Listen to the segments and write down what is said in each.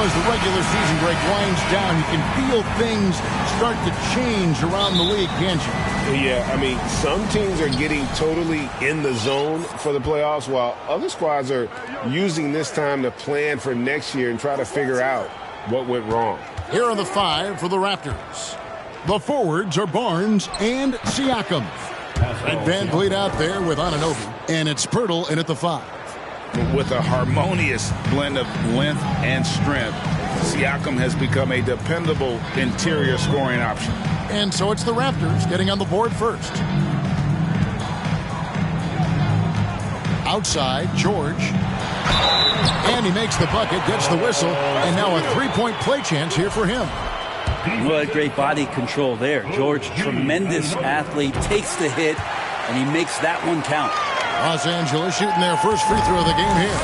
as the regular season break winds down, you can feel things start to change around the league, can't you? Yeah, I mean, some teams are getting totally in the zone for the playoffs, while other squads are using this time to plan for next year and try to figure out what went wrong. Here are the 5 for the Raptors. The forwards are Barnes and Siakam. Fred VanVleet out there with Anunoby, and it's Pirtle in at the 5. With a harmonious blend of length and strength, Siakam has become a dependable interior scoring option. And so it's the Raptors getting on the board first. Outside, George. And he makes the bucket, gets the whistle, and now a three-point play chance here for him. What great body control there. George, tremendous athlete, takes the hit, and he makes that one count. Los Angeles shooting their first free throw of the game here.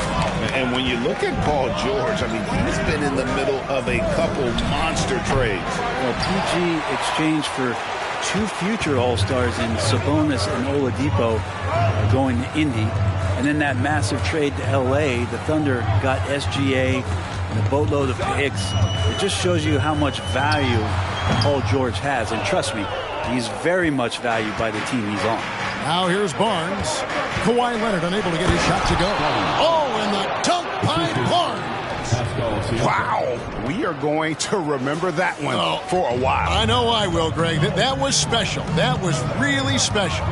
And when you look at Paul George, I mean, he's been in the middle of a couple monster trades. Well, PG exchanged for 2 future All-Stars in Sabonis and Oladipo going to Indy. And then that massive trade to L.A., the Thunder got SGA and a boatload of picks. It just shows you how much value Paul George has. And trust me, he's very much valued by the team he's on. Now here's Barnes. Kawhi Leonard unable to get his shot to go. Oh, and the dunk by Barnes. Wow. We are going to remember that one for a while. I know I will, Greg. That was special. That was really special.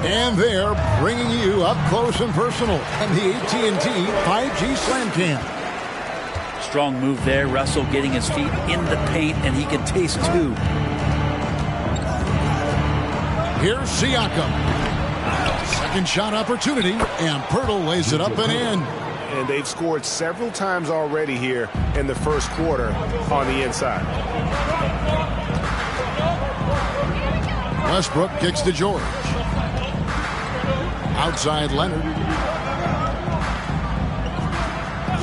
And they're bringing you up close and personal on the AT&T 5G Slam Cam. Strong move there. Russell getting his feet in the paint, and he can taste 2. Here's Siakam. Second shot opportunity, and Pirtle lays it up and in. And they've scored several times already here in the first quarter on the inside. Westbrook kicks to George. Outside Leonard.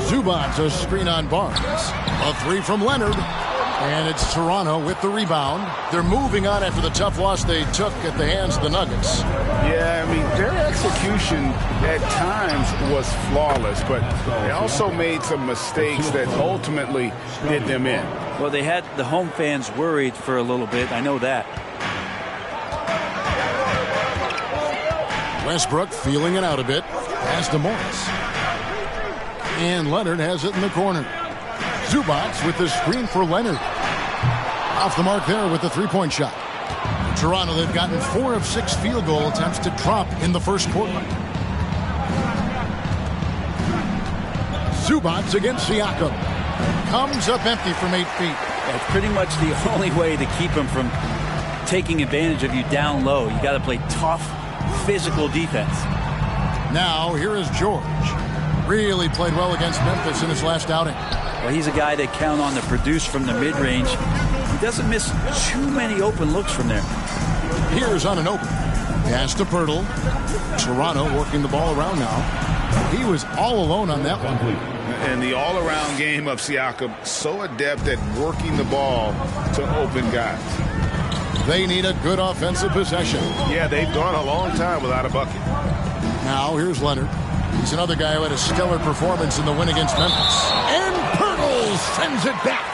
Zubac a screen on Barnes. A 3 from Leonard. And it's Toronto with the rebound. They're moving on after the tough loss they took at the hands of the Nuggets. Yeah, I mean, their execution at times was flawless, but they also made some mistakes that ultimately did them in. Well, they had the home fans worried for a little bit. I know that. Westbrook feeling it out a bit. Pass to Morris. And Leonard has it in the corner. Zubac with the screen for Leonard. Off the mark there with the three-point shot. In Toronto, they've gotten 4 of 6 field goal attempts to drop in the first quarter. Zubac against Siakam. Comes up empty from 8 feet. That's pretty much the only way to keep him from taking advantage of you down low. You got to play tough, physical defense. Now, here is George. Really played well against Memphis in his last outing. Well, he's a guy they count on to produce from the mid-range. He doesn't miss too many open looks from there. Here's Anunoby. Pass to Pirtle. Toronto working the ball around now. He was all alone on that one. And the all-around game of Siakam, so adept at working the ball to open guys. They need a good offensive possession. Yeah, they've gone a long time without a bucket. Now here's Leonard. He's another guy who had a stellar performance in the win against Memphis. And Pirtle sends it back.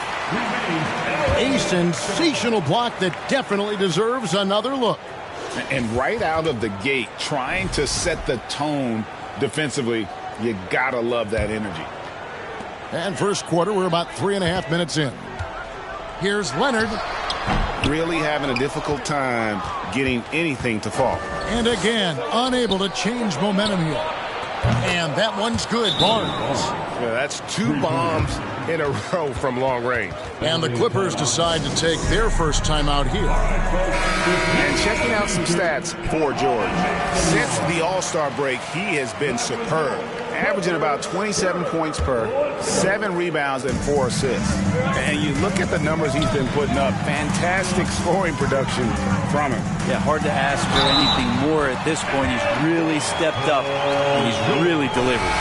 A sensational block that definitely deserves another look. And right out of the gate, trying to set the tone defensively, you gotta love that energy. And first quarter, we're about 3.5 minutes in. Here's Leonard. Really having a difficult time getting anything to fall. And again, unable to change momentum here. And that one's good. Barnes. Yeah, that's 2 bombs in a row from long range. And the Clippers decide to take their first time out here. And checking out some stats for George. Since the All-Star break, he has been superb. Averaging about 27 points per, 7 rebounds, and 4 assists. And you look at the numbers he's been putting up. Fantastic scoring production from him. Yeah, hard to ask for anything more at this point. He's really stepped up, and he's really delivered.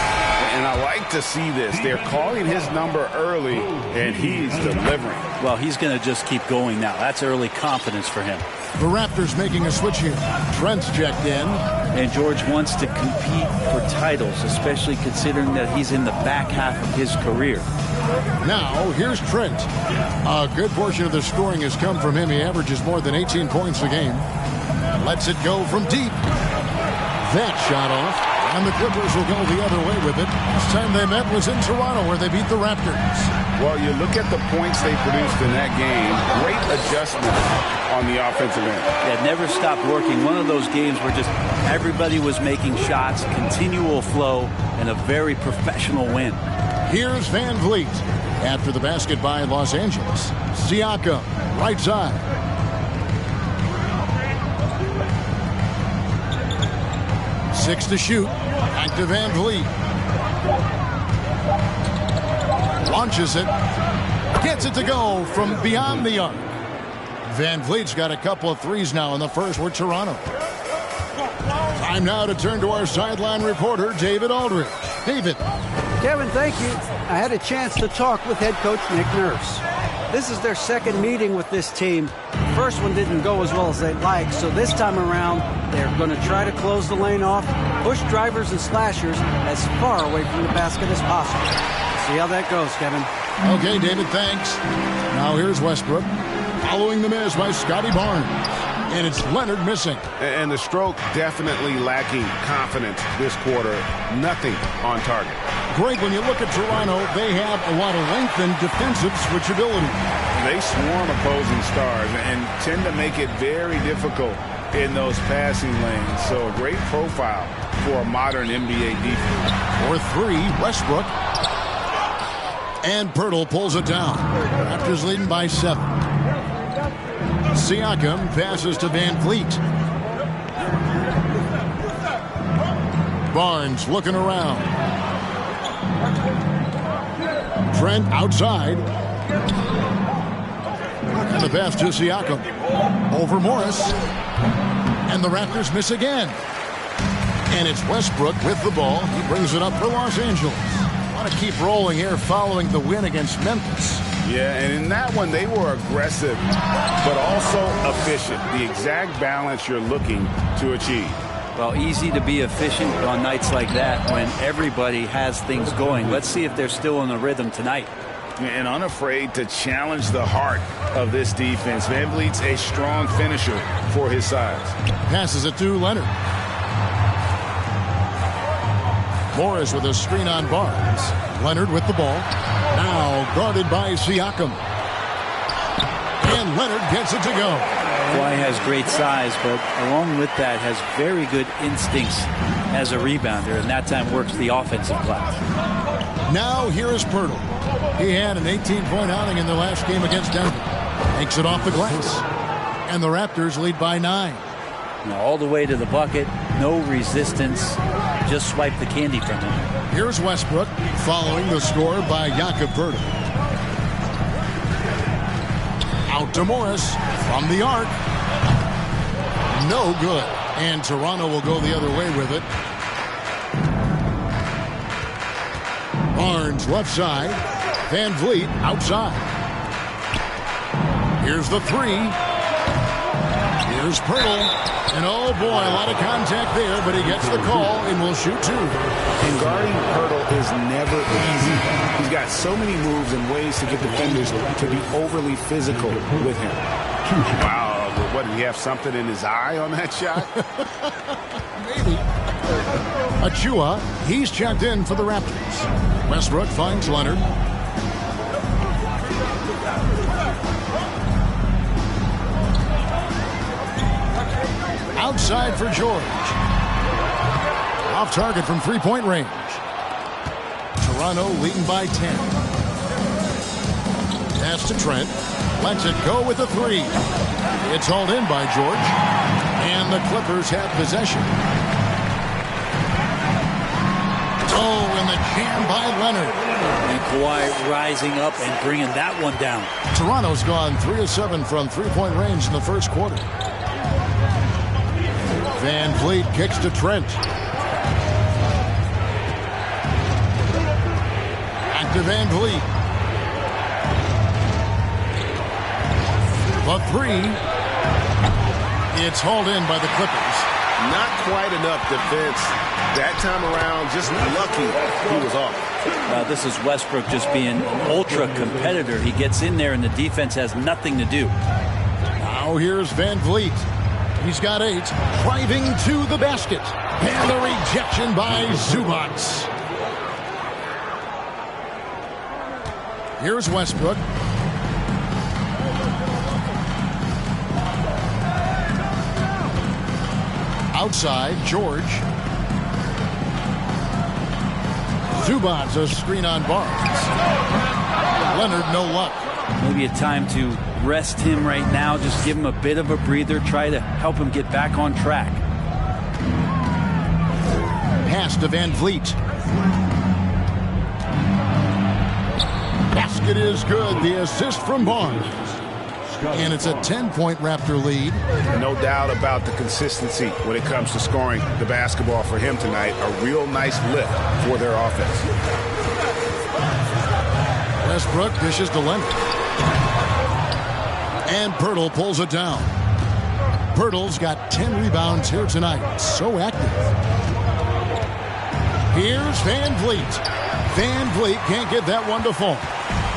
And I like to see this. They're calling his number early, and he's delivering. Well, he's going to just keep going now. That's early confidence for him. The Raptors making a switch here. Trent's checked in. And George wants to compete for titles, especially considering that he's in the back half of his career. Now, here's Trent. A good portion of the scoring has come from him. He averages more than 18 points a game. Lets it go from deep. That shot off, and the Clippers will go the other way with it. Last time they met was in Toronto, where they beat the Raptors. Well, you look at the points they produced in that game. Great adjustment on the offensive end. It never stopped working. One of those games where just everybody was making shots, continual flow, and a very professional win. Here's Van Vliet. After the basket by Los Angeles. Siakam, right side. Six to shoot. Back to Van Vliet. Launches it. Gets it to go from beyond the arc. Van Vliet's got a couple of threes now in the first for Toronto. Time now to turn to our sideline reporter, David Aldridge. David. Kevin, thank you. I had a chance to talk with head coach Nick Nurse. This is their second meeting with this team. The first one didn't go as well as they'd like, so this time around, they're going to try to close the lane off, push drivers and slashers as far away from the basket as possible. See how that goes, Kevin. Okay, David, thanks. Now here's Westbrook, following the miss by Scotty Barnes. And it's Leonard missing. And the stroke definitely lacking confidence this quarter. Nothing on target. Greg, when you look at Toronto, they have a lot of length and defensive switchability. They swarm opposing stars and tend to make it very difficult in those passing lanes. So a great profile for a modern NBA defense. For three, Westbrook. And Pirtle pulls it down. Raptors leading by 7. Siakam passes to Van Vliet. Barnes looking around. Trent outside. And the pass to Siakam. Over Morris. And the Raptors miss again. And it's Westbrook with the ball. He brings it up for Los Angeles. Want to keep rolling here following the win against Memphis. Yeah, and in that one, they were aggressive, but also efficient. The exact balance you're looking to achieve. Well, easy to be efficient on nights like that when everybody has things going. Let's see if they're still in the rhythm tonight. And unafraid to challenge the heart of this defense. Van Vliet's a strong finisher for his size. Passes it to Leonard. Morris with a screen on Barnes. Leonard with the ball. Now guarded by Siakam. And Leonard gets it to go. Kawhi has great size, but along with that has very good instincts as a rebounder, and that time works the offensive class. Now here is Pirtle. He had an 18-point outing in the last game against Denver. Takes it off the glass. And the Raptors lead by 9. Now all the way to the bucket, no resistance. Just swipe the candy from him. Here's Westbrook following the score by Jakob Pirtle. Out to Morris from the arc. No good. And Toronto will go the other way with it. Barnes left side. Van Vliet outside. Here's the three. Here's Pirtle. And oh boy, a lot of contact there, but he gets the call and will shoot 2. And guarding Pirtle is never easy. He's got so many moves and ways to get defenders to be overly physical with him. Wow, what, did he have something in his eye on that shot? Maybe. Achua, he's checked in for the Raptors. Westbrook finds Leonard. Outside for George. Off target from three-point range. Toronto leading by 10. Pass to Trent. Lets it go with a 3. It's hauled in by George. And the Clippers have possession. Oh, and the jam by Leonard. And Kawhi rising up and bringing that one down. Toronto's gone 3 of 7 from three-point range in the first quarter. Van Vliet kicks to Trent. Back to Van Vliet. The 3. It's hauled in by the Clippers. Not quite enough defense. That time around, just lucky he was off. This is Westbrook just being an ultra competitor. He gets in there and the defense has nothing to do. Now here's Van Vliet. He's got 8, driving to the basket. And the rejection by Zubac. Here's Westbrook. Outside, George. Zubac, a screen on Barnes. Leonard, no luck. Maybe a time to rest him right now. Just give him a bit of a breather. Try to help him get back on track. Pass to Van Vliet. Basket is good. The assist from Barnes. And it's a 10-point Raptor lead. No doubt about the consistency when it comes to scoring the basketball for him tonight. A real nice lift for their offense. Westbrook dishes to Leonard. And Pirtle pulls it down. Pirtle's got 10 rebounds here tonight. So active. Here's Van Vliet. Van Vliet can't get that one to fall.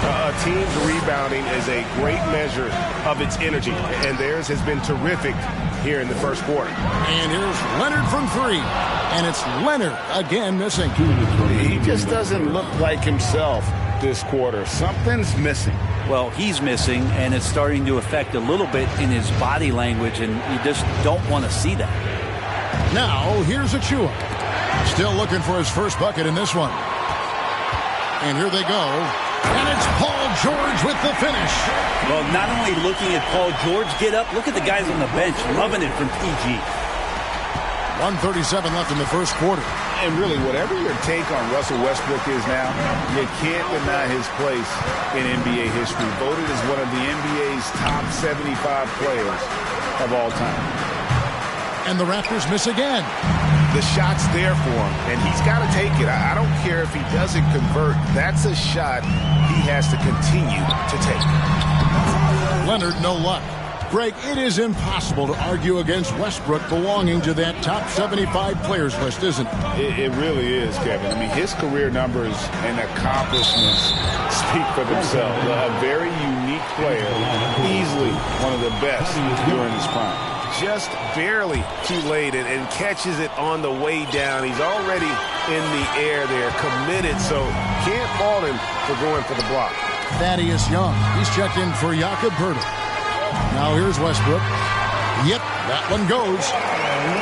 A team's rebounding is a great measure of its energy, and theirs has been terrific here in the first quarter. And here's Leonard from 3, and it's Leonard again missing. He just doesn't look like himself this quarter. Something's missing. Well, he's missing, and it's starting to affect a little bit in his body language, and you just don't want to see that. Now, here's Hachimura. Still looking for his first bucket in this one. And here they go. And it's Paul George with the finish. Well, not only looking at Paul George get up, look at the guys on the bench loving it from PG. 1:37 left in the first quarter. And really, whatever your take on Russell Westbrook is now, you can't deny his place in NBA history. Voted as one of the NBA's top 75 players of all time. And the Raptors miss again. The shot's there for him, and he's got to take it. I don't care if he doesn't convert. That's a shot he has to continue to take. Leonard, no luck. Greg, it is impossible to argue against Westbrook belonging to that top 75 players list, isn't it? It really is, Kevin. I mean, his career numbers and accomplishments speak for themselves. A very unique player, easily one of the best during his prime. Just barely too late and catches it on the way down. He's already in the air there, committed, so can't fault him for going for the block. Thaddeus Young, he's checked in for Jakob Pirtle. Now here's Westbrook. Yep, that one goes.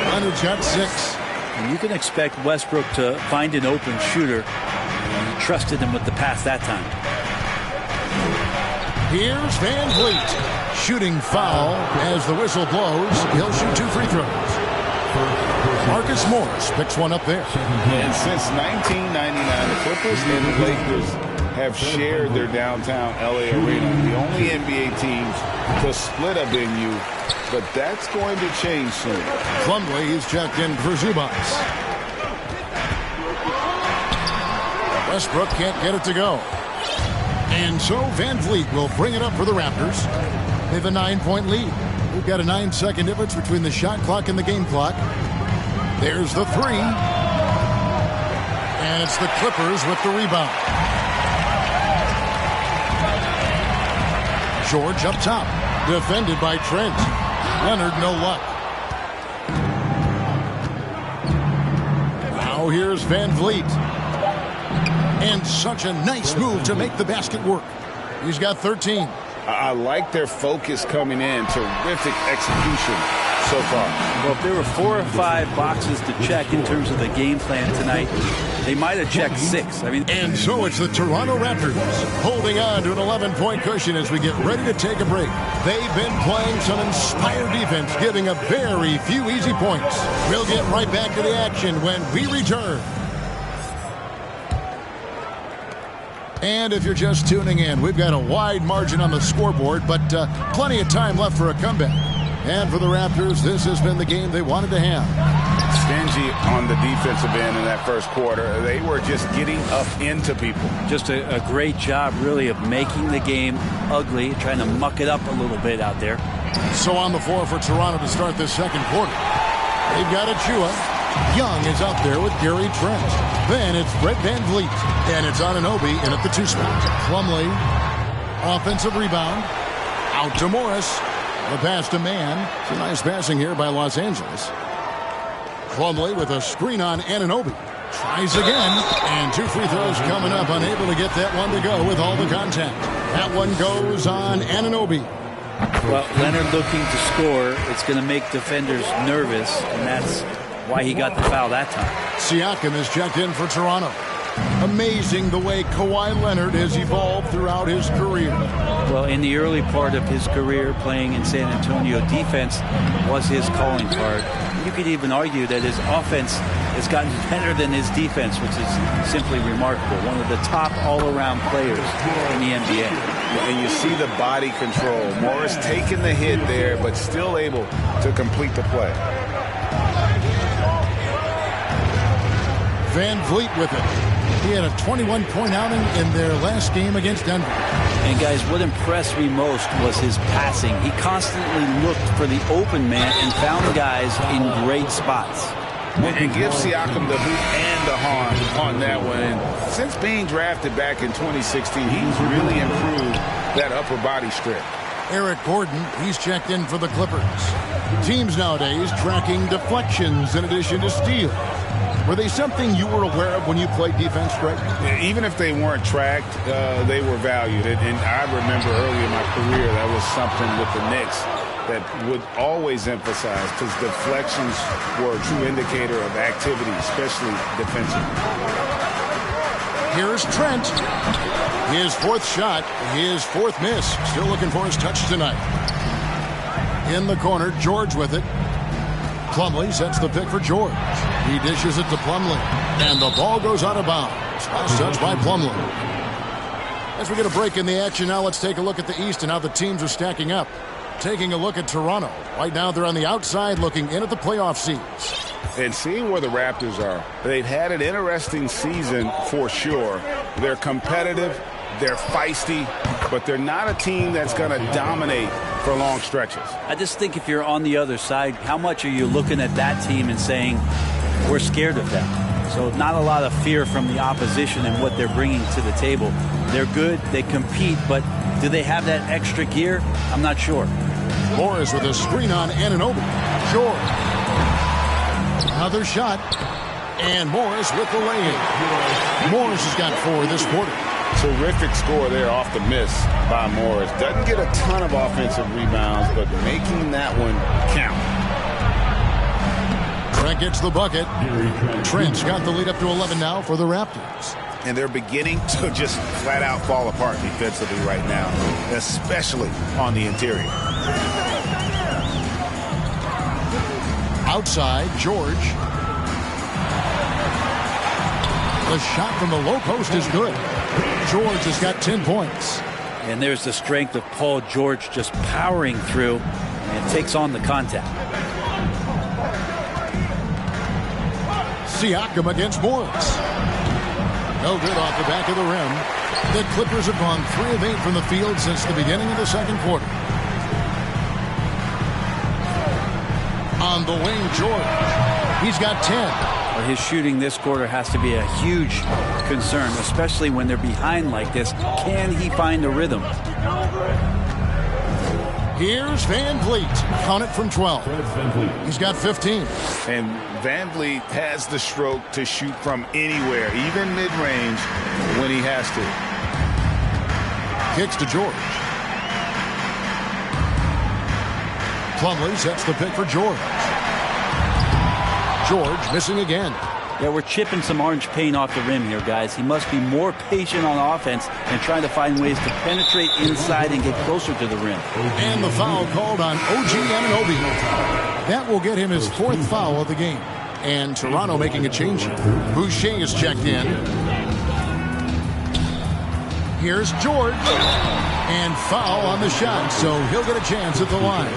Leonard's got 6. And you can expect Westbrook to find an open shooter. And he trusted him with the pass that time. Here's Van Vliet. Shooting foul as the whistle blows. He'll shoot 2 free throws. Marcus Morris picks one up there. And since 1999, the Clippers and the Lakers have shared their downtown LA arena. The only NBA teams to split a venue, but that's going to change soon. Plumlee, he's checked in for Zubac. Westbrook can't get it to go. And so Van Vliet will bring it up for the Raptors. They have a 9-point lead. We've got a 9-second difference between the shot clock and the game clock. There's the 3. And it's the Clippers with the rebound. George up top. Defended by Trent. Leonard, no luck. Now here's Van Vliet. And such a nice move to make the basket work. He's got 13. I like their focus coming in. Terrific execution so far. Well, if there were 4 or 5 boxes to check in terms of the game plan tonight, they might have checked 6. And so it's the Toronto Raptors holding on to an 11-point cushion as we get ready to take a break. They've been playing some inspired defense, giving up very few easy points. We'll get right back to the action when we return. And if you're just tuning in, we've got a wide margin on the scoreboard, but plenty of time left for a comeback. And for the Raptors, this has been the game they wanted to have. Stingy on the defensive end in that first quarter. They were just getting up into people. Just a great job, really, of making the game ugly, trying to muck it up a little bit out there. So on the floor for Toronto to start this second quarter. They've got Achua. Young is out there with Gary Trent. Then it's Brett Van Vliet. And it's Anunoby in at the 2 spot. Plumlee. Offensive rebound. Out to Morris. The pass to Mann. It's a nice passing here by Los Angeles. Plumlee with a screen on Anunoby. Tries again. And 2 free throws coming up. Unable to get that one to go with all the contact. That one goes on Anunoby. Well, Leonard looking to score. It's going to make defenders nervous, and that's why he got the foul that time. Siakam is checked in for Toronto. Amazing the way Kawhi Leonard has evolved throughout his career. Well, in the early part of his career playing in San Antonio, defense was his calling card. You could even argue that his offense has gotten better than his defense, which is simply remarkable. One of the top all-around players in the NBA. And you see the body control. Morris taking the hit there, but still able to complete the play. Van Vliet with it. He had a 21-point outing in their last game against Denver. And guys, what impressed me most was his passing. He constantly looked for the open man and found guys in great spots. And give Siakam the boot and the harm on that one. And since being drafted back in 2016, he's really improved that upper body strip. Eric Gordon, he's checked in for the Clippers. Teams nowadays tracking deflections in addition to steals. Were they something you were aware of when you played defense, Greg? Even if they weren't tracked, they were valued. And I remember early in my career, that was something with the Knicks that would always emphasize, because deflections were a true indicator of activity, especially defensively. Here's Trent. His 4th shot, his 4th miss. Still looking for his touch tonight. In the corner, George with it. Plumlee sets the pick for George. He dishes it to Plumlee. And the ball goes out of bounds. Last touch by Plumlee. As we get a break in the action now, let's take a look at the East and how the teams are stacking up. Taking a look at Toronto. Right now they're on the outside looking in at the playoff seeds. And seeing where the Raptors are, they've had an interesting season for sure. They're competitive, they're feisty, but they're not a team that's going to dominate for long stretches. I just think if you're on the other side, how much are you looking at that team and saying, we're scared of them? So not a lot of fear from the opposition and what they're bringing to the table. They're good, they compete, but do they have that extra gear? I'm not sure. Morris with a screen on Anunoby. George. Another shot. And Morris with the lay-in. Morris has got 4 this quarter. Terrific score there off the miss by Morris. Doesn't get a ton of offensive rebounds, but making that one count. Trent gets the bucket. Trent's got the lead up to 11 now for the Raptors. And they're beginning to just flat out fall apart defensively right now, especially on the interior. Outside, George. The shot from the low post is good. George has got 10 points. And there's the strength of Paul George just powering through and takes on the contact. Siakam against Morris. No good off the back of the rim. The Clippers have gone 3 of 8 from the field since the beginning of the second quarter. On the wing, George. He's got 10. Well, his shooting this quarter has to be a huge concern, especially when they're behind like this. Can he find a rhythm? Here's Van Vliet. Count it from 12. He's got 15. And Van Vliet has the stroke to shoot from anywhere, even mid-range, when he has to. Kicks to George. Plumlee sets the pick for George. George missing again. Yeah, we're chipping some orange paint off the rim here, guys. He must be more patient on offense and trying to find ways to penetrate inside and get closer to the rim. And the foul called on OG Anunoby. That will get him his 4th foul of the game. And Toronto making a change. Boucher is checked in. Here's George. And foul on the shot, so he'll get a chance at the line.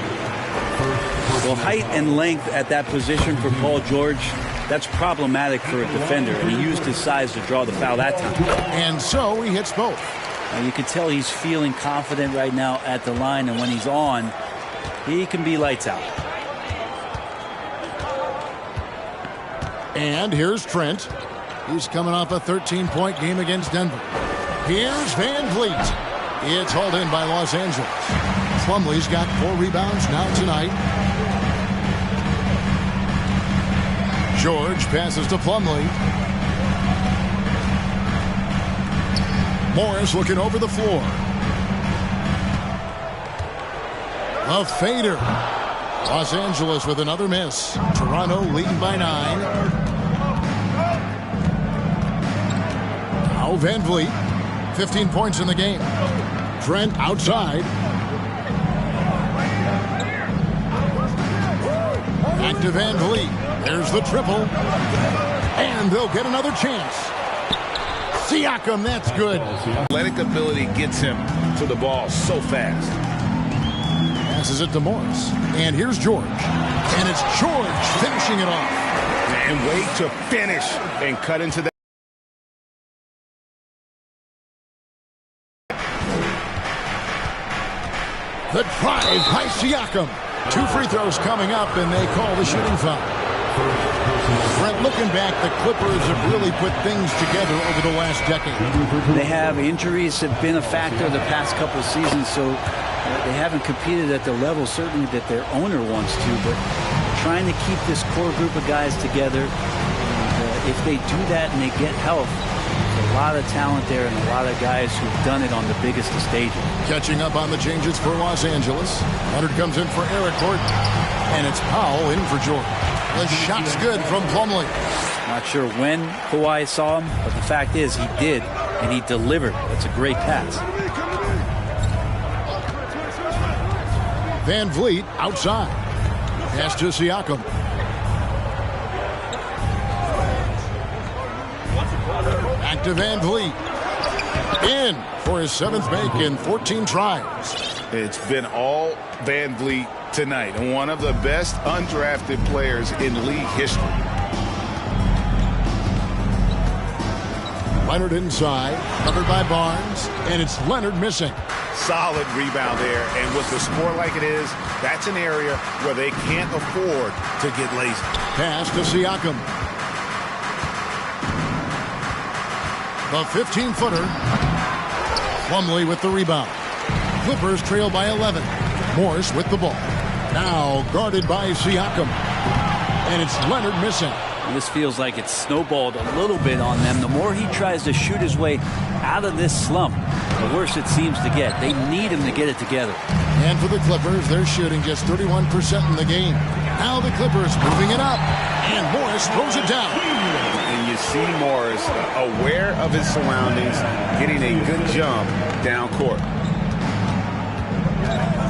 Well, height and length at that position for Paul George, that's problematic for a defender, and he used his size to draw the foul that time. And so he hits both. And you can tell he's feeling confident right now at the line, and when he's on, he can be lights out. And here's Trent. He's coming off a 13-point game against Denver. Here's Van Vliet. It's hauled in by Los Angeles. Plumlee's got 4 rebounds now tonight. George passes to Plumlee. Morris looking over the floor. A fader. Los Angeles with another miss. Toronto leading by 9. Now Van Vliet. 15 points in the game. Trent outside. Back to Van Vliet. There's the triple. And they'll get another chance. Siakam, that's good. Athletic ability gets him to the ball so fast. Passes it to Morris. And here's George. And it's George finishing it off. And way to finish and cut into that. The drive by Siakam. 2 free throws coming up, and they call the shooting foul. Brent, looking back, the Clippers have really put things together over the last decade. They have injuries have been a factor the past couple of seasons, so they haven't competed at the level certainly that their owner wants to, but trying to keep this core group of guys together. And, if they do that and they get health, there's a lot of talent there and a lot of guys who've done it on the biggest of stages. Catching up on the changes for Los Angeles. Leonard comes in for Eric Gordon. And it's Powell in for Jordan. The shot's good from Plumlee. Not sure when Kawhi saw him, but the fact is he did, and he delivered. That's a great pass. Van Vliet outside. Pass to Siakam. Back to Van Vliet. In for his 7th make in 14 tries. It's been all Van Vliet tonight. One of the best undrafted players in league history. Leonard inside, covered by Barnes, and it's Leonard missing. Solid rebound there, and with the score like it is, that's an area where they can't afford to get lazy. Pass to Siakam. The 15-footer. Plumlee with the rebound. Clippers trail by 11. Morris with the ball. Now guarded by Siakam. And it's Leonard missing. And this feels like it's snowballed a little bit on them. The more he tries to shoot his way out of this slump, the worse it seems to get. They need him to get it together. And for the Clippers, they're shooting just 31% in the game. Now the Clippers moving it up. And Morris throws it down. And you see Morris aware of his surroundings, getting a good jump down court.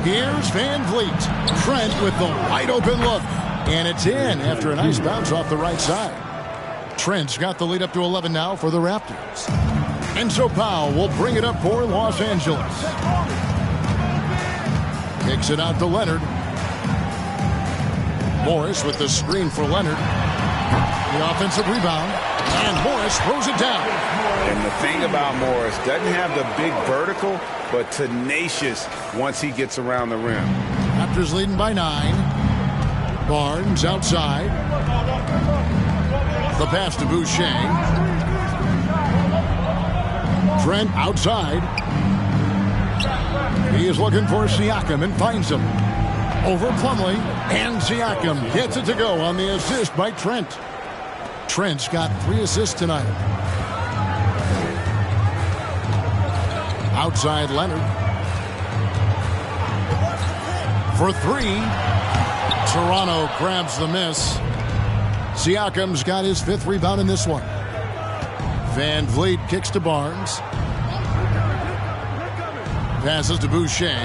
Here's Van Vliet. Trent with the wide open look. And it's in after a nice bounce off the right side. Trent's got the lead up to 11 now for the Raptors. And so Powell will bring it up for Los Angeles. Kicks it out to Leonard. Morris with the screen for Leonard. The offensive rebound. And Morris throws it down. And the thing about Morris, doesn't have the big vertical, but tenacious once he gets around the rim. Raptors leading by 9. Barnes outside. The pass to Boucher. Trent outside. He is looking for Siakam and finds him. Over Plumlee. And Siakam gets it to go on the assist by Trent. Trent's got 3 assists tonight. Outside Leonard. For 3. Toronto grabs the miss. Siakam's got his 5th rebound in this one. Van Vliet kicks to Barnes. Passes to Boucher.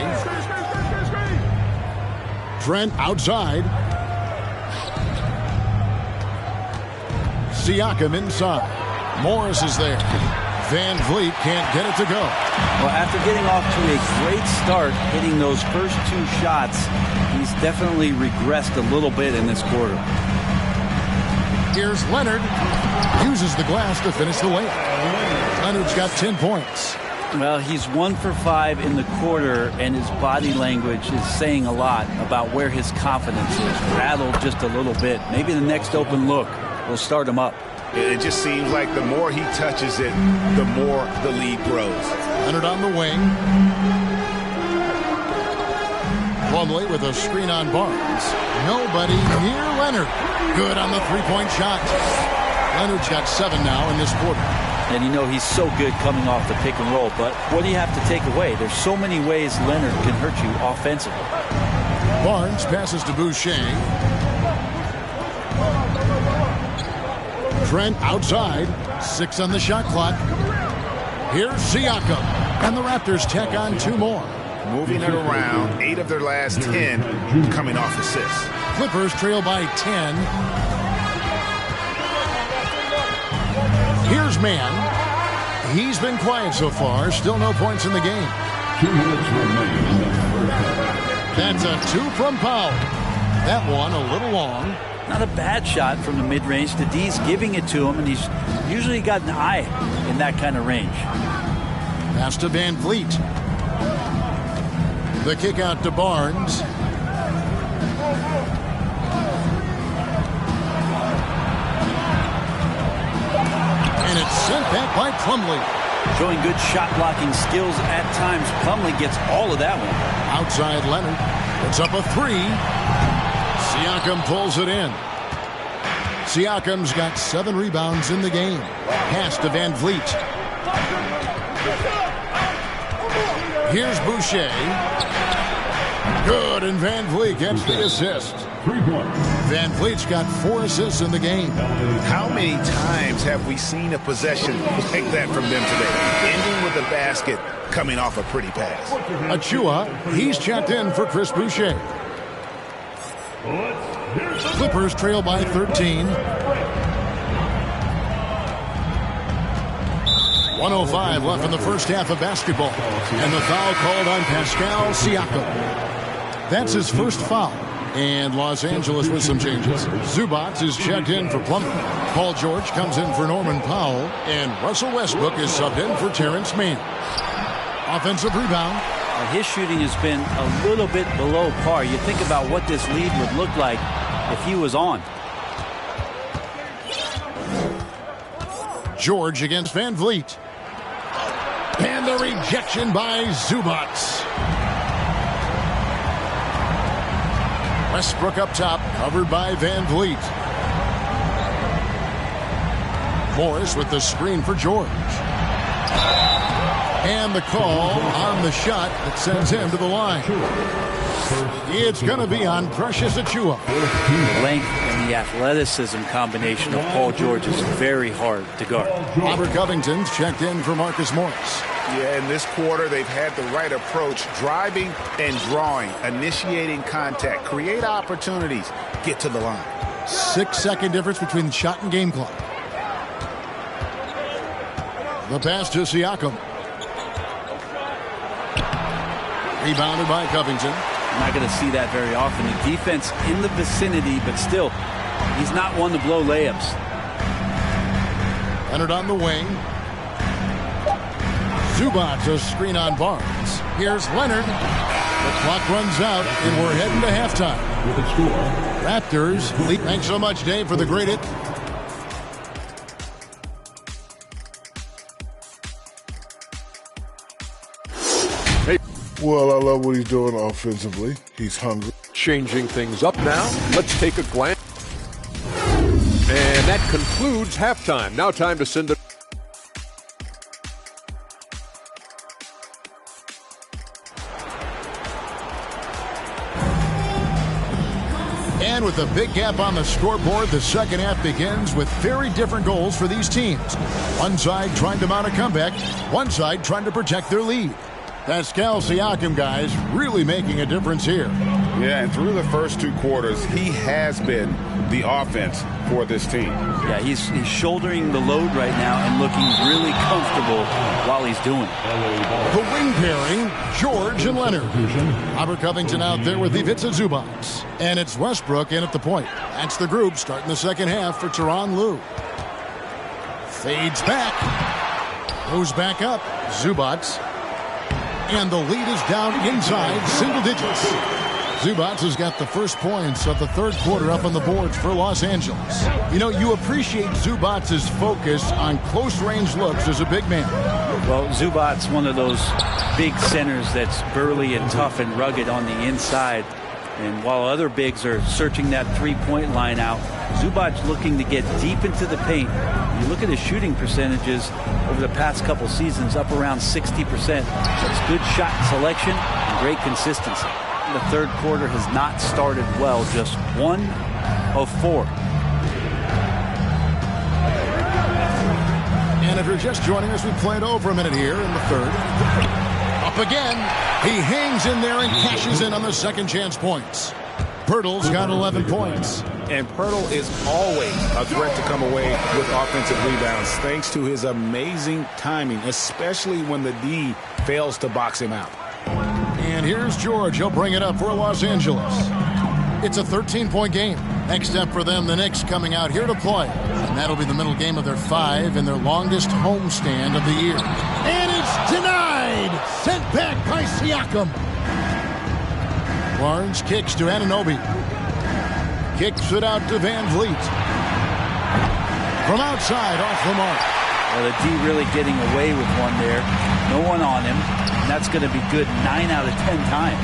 Trent outside. Siakam inside. Morris is there. Van Vliet can't get it to go. Well, after getting off to a great start, hitting those first 2 shots, he's definitely regressed a little bit in this quarter. Here's Leonard. Uses the glass to finish the layup. Leonard's got 10 points. Well, he's 1 for 5 in the quarter, and his body language is saying a lot about where his confidence is. Rattled just a little bit. Maybe the next open look. will start him up. It just seems like the more he touches it, the more the lead grows. Leonard on the wing. Plumlee with a screen on Barnes. Nobody near Leonard. Good on the three-point shot. Leonard's got 7 now in this quarter. And you know he's so good coming off the pick and roll, but what do you have to take away? There's so many ways Leonard can hurt you offensively. Barnes passes to Boucher. Trent outside. 6 on the shot clock. Here's Siakam. And the Raptors tack on 2 more. Moving it around, 8 of their last 10 coming off assists. Clippers trail by 10. Here's Mann. He's been quiet so far. Still no points in the game. 2 minutes remaining in the first half. That's a 2 from Powell. That one a little long. Not a bad shot from the mid-range. The D's giving it to him, and he's usually got an eye in that kind of range. Pass to Van Vliet. The kick out to Barnes. And it's sent back by Plumlee. Showing good shot blocking skills at times. Plumlee gets all of that one. Outside Leonard. It's up a 3. Siakam pulls it in. Siakam's got 7 rebounds in the game. Pass to Van Vliet. Here's Boucher. Good, and Van Vliet gets the assist. 3 points. Van Vliet's got 4 assists in the game. How many times have we seen a possession like that from them today? Ending with a basket, coming off a pretty pass. Achua, he's checked in for Chris Boucher. Clippers trail by 13. 1:05 left in the first half of basketball. And the foul called on Pascal Siakam. That's his first foul. And Los Angeles with some changes. Zubac is checked in for Plumlee. Paul George comes in for Norman Powell. And Russell Westbrook is subbed in for Terrence Mann. Offensive rebound. His shooting has been a little bit below par. You think about what this lead would look like if he was on. George against Van Vliet. And the rejection by Zubac. Westbrook up top, covered by Van Vliet. Morris with the screen for George. And the call on the shot that sends him to the line. It's going to be on Precious Achua. The length and the athleticism combination of Paul George is very hard to guard. Robert Covington's checked in for Marcus Morris. Yeah, in this quarter, they've had the right approach, driving and drawing, initiating contact, create opportunities, get to the line. 6-second difference between shot and game clock. The pass to Siakam. Rebounded by Covington. I'm not going to see that very often. The defense in the vicinity, but still, he's not one to blow layups. Leonard on the wing. Zubac, a screen on Barnes. Here's Leonard. The clock runs out, and we're heading to halftime. With a score. Raptors lead. Thanks so much, Dave, for the great hit. Well, I love what he's doing offensively. He's hungry. Changing things up now. Let's take a glance. And that concludes halftime. Now time to send it. And with a big gap on the scoreboard, the second half begins with very different goals for these teams. One side trying to mount a comeback, one side trying to protect their lead. Pascal Siakam, guys, really making a difference here. Yeah, and through the first 2 quarters, he has been the offense for this team. Yeah, he's shouldering the load right now and looking really comfortable while he's doing it. The wing pairing, George and Leonard. Robert Covington out there with Ivica Zubac. And it's Westbrook in at the point. That's the group starting the second half for Tyronn Lue. Fades back. Goes back up. Zubac. And the lead is down inside single digits. Zubats has got the first points of the third quarter up on the boards for Los Angeles. You know, you appreciate Zubats' focus on close-range looks as a big man. Well, Zubats, one of those big centers that's burly and tough and rugged on the inside. And while other bigs are searching that three-point line out, Zubats looking to get deep into the paint. You look at his shooting percentages over the past couple seasons, up around 60%. That's good shot selection and great consistency. The third quarter has not started well, just 1 of 4. And if you're just joining us, we played over a minute here in the third. Up again. He hangs in there and cashes in on the second chance points. Pirtle's got 11 points. And Pirtle is always a threat to come away with offensive rebounds thanks to his amazing timing, especially when the D fails to box him out. And here's George. He'll bring it up for Los Angeles. It's a 13-point game. Next up for them, the Knicks coming out here to play. And that'll be the middle game of their 5 and their longest homestand of the year. And it's denied! Sent back by Siakam. Barnes kicks to Anunoby. Kicks it out to Van Vliet. From outside, off the mark. Well, the D really getting away with one there. No one on him. And that's going to be good 9 out of 10 times.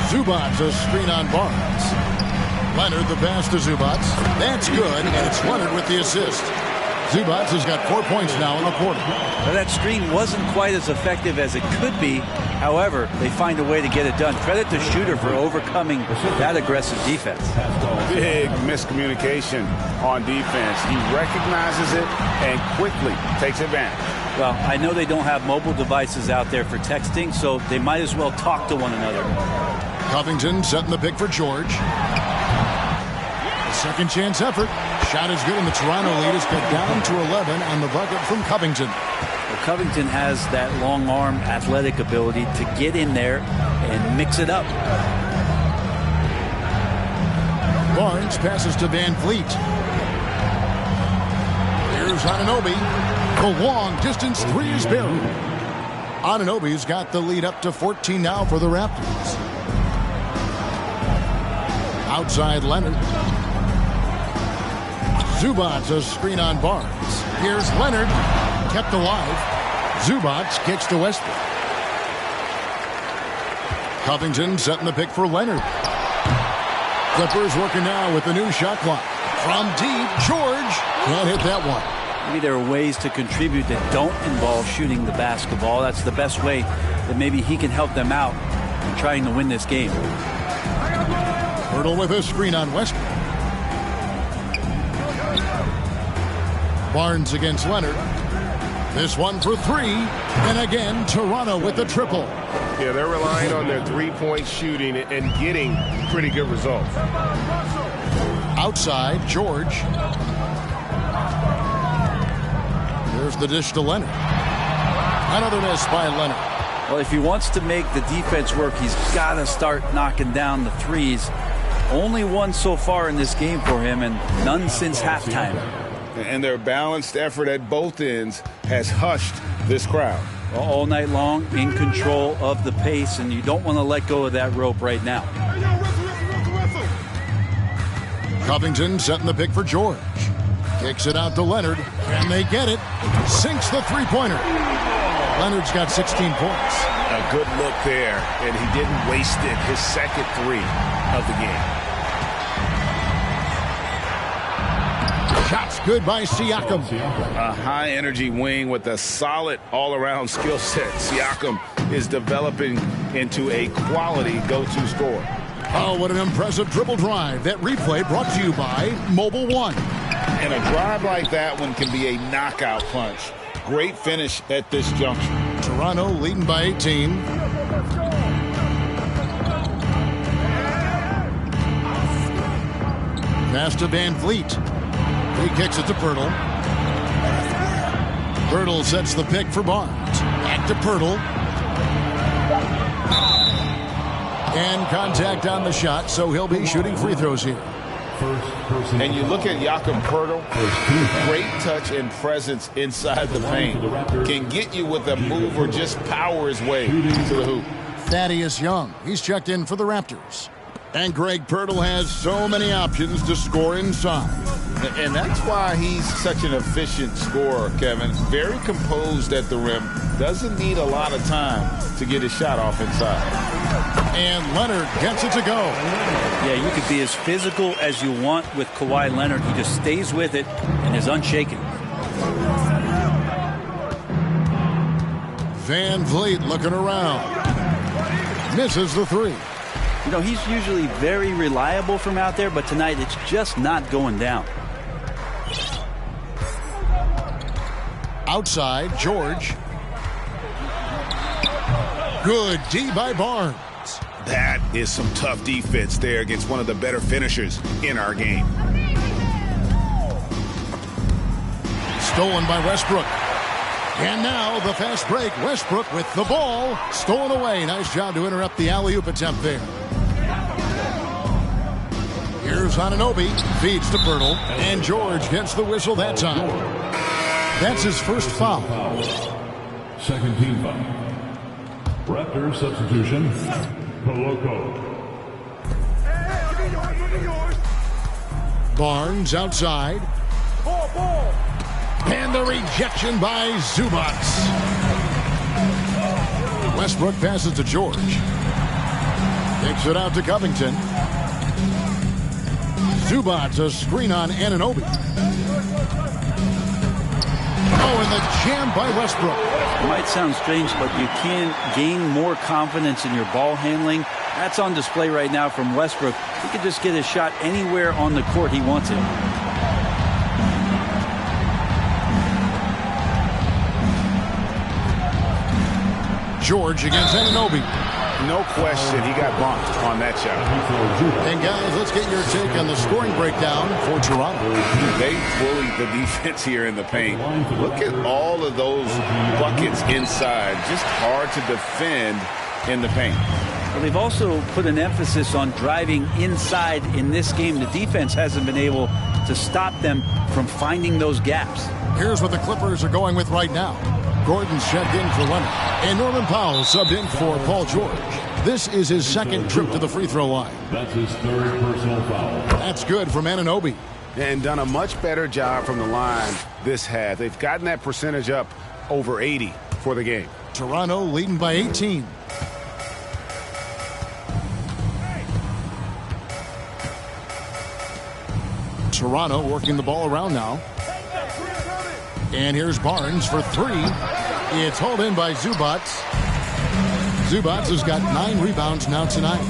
Zubats a screen on Barnes. Leonard the pass to Zubats. That's good, and it's Leonard with the assist. Zubats has got 4 points now in the quarter. Well, that screen wasn't quite as effective as it could be. However, they find a way to get it done. Credit to Shooter for overcoming that aggressive defense. Big miscommunication on defense. He recognizes it and quickly takes advantage. Well, I know they don't have mobile devices out there for texting, so they might as well talk to one another. Covington setting the pick for George. A second chance effort. Shot is good, and the Toronto lead is cut down to 11 on the bucket from Covington. Well, Covington has that long arm athletic ability to get in there and mix it up. Barnes passes to Van Vliet. Here's Anunoby. The long distance 3 is buried. Anunoby's got the lead up to 14 now for the Raptors. Outside Leonard. Zubats a screen on Barnes. Here's Leonard. Kept alive. Zubats kicks to Westbrook. Covington setting the pick for Leonard. Clippers working now with the new shot clock. From deep, George can't hit that one. Maybe there are ways to contribute that don't involve shooting the basketball. That's the best way that maybe he can help them out in trying to win this game. Pirtle with a screen on Westbrook. Barnes against Leonard. This one for 3. And again, Toronto with the triple. Yeah, they're relying on their three-point shooting and getting pretty good results. Outside, George. There's the dish to Leonard. Another miss by Leonard. Well, if he wants to make the defense work, he's got to start knocking down the threes. Only one so far in this game for him, and none since halftime. And their balanced effort at both ends has hushed this crowd. Well, all night long, in control of the pace, and you don't want to let go of that rope right now. Covington setting the pick for George. Kicks it out to Leonard. Can they get it? Sinks the three-pointer. Leonard's got 16 points. A good look there, and he didn't waste it. His second 3 of the game. Shots good by Siakam. A high-energy wing with a solid all-around skill set. Siakam is developing into a quality go-to scorer. Oh, what an impressive dribble drive. That replay brought to you by Mobile One. And a drive like that one can be a knockout punch. Great finish at this juncture. Toronto leading by 18. Pass to Van Vliet. He kicks it to Pirtle. Pirtle sets the pick for Barnes. Back to Pirtle. And contact on the shot, so he'll be shooting free throws here. And you look at Jakob Pirtle, great touch and presence inside the paint. Can get you with a move or just power his way to the hoop. Thaddeus Young, he's checked in for the Raptors. And Greg Pirtle has so many options to score inside. And that's why he's such an efficient scorer, Kevin. Very composed at the rim. Doesn't need a lot of time to get his shot off inside. And Leonard gets it to go. Yeah, you could be as physical as you want with Kawhi Leonard. He just stays with it and is unshaken. Van Vliet looking around. Misses the three. You know, he's usually very reliable from out there, but tonight it's just not going down. Outside, George. Good D by Barnes. That is some tough defense there against one of the better finishers in our game. Stolen by Westbrook. And now the fast break. Westbrook with the ball. Stolen away. Nice job to interrupt the alley-oop attempt there. Here's Anunoby. Feeds to Pirtle. And George gets the whistle that time. That's his first foul. Second team foul. Raptors substitution. Koloko. Barnes outside. And the rejection by Zubac. Westbrook passes to George. Kicks it out to Covington. Zubac, a screen on Anunoby. Oh, and the jam by Westbrook. It might sound strange, but you can gain more confidence in your ball handling. That's on display right now from Westbrook. He can just get his shot anywhere on the court he wants it. George against Anunoby. No question, he got bumped on that shot. And guys, let's get your take on the scoring breakdown for Toronto. They bullied the defense here in the paint. Look at all of those buckets inside. Just hard to defend in the paint. Well, they've also put an emphasis on driving inside in this game. The defense hasn't been able to stop them from finding those gaps. Here's what the Clippers are going with right now. Gordon's checked in for Leonard. And Norman Powell subbed in for Paul George. This is his second trip to the free throw line. That's his third personal foul. That's good from Anunoby. And done a much better job from the line this half. They've gotten that percentage up over 80 for the game. Toronto leading by 18. Toronto working the ball around now. And here's Barnes for three. It's hauled in by Zubac. Zubac has got 9 rebounds now tonight.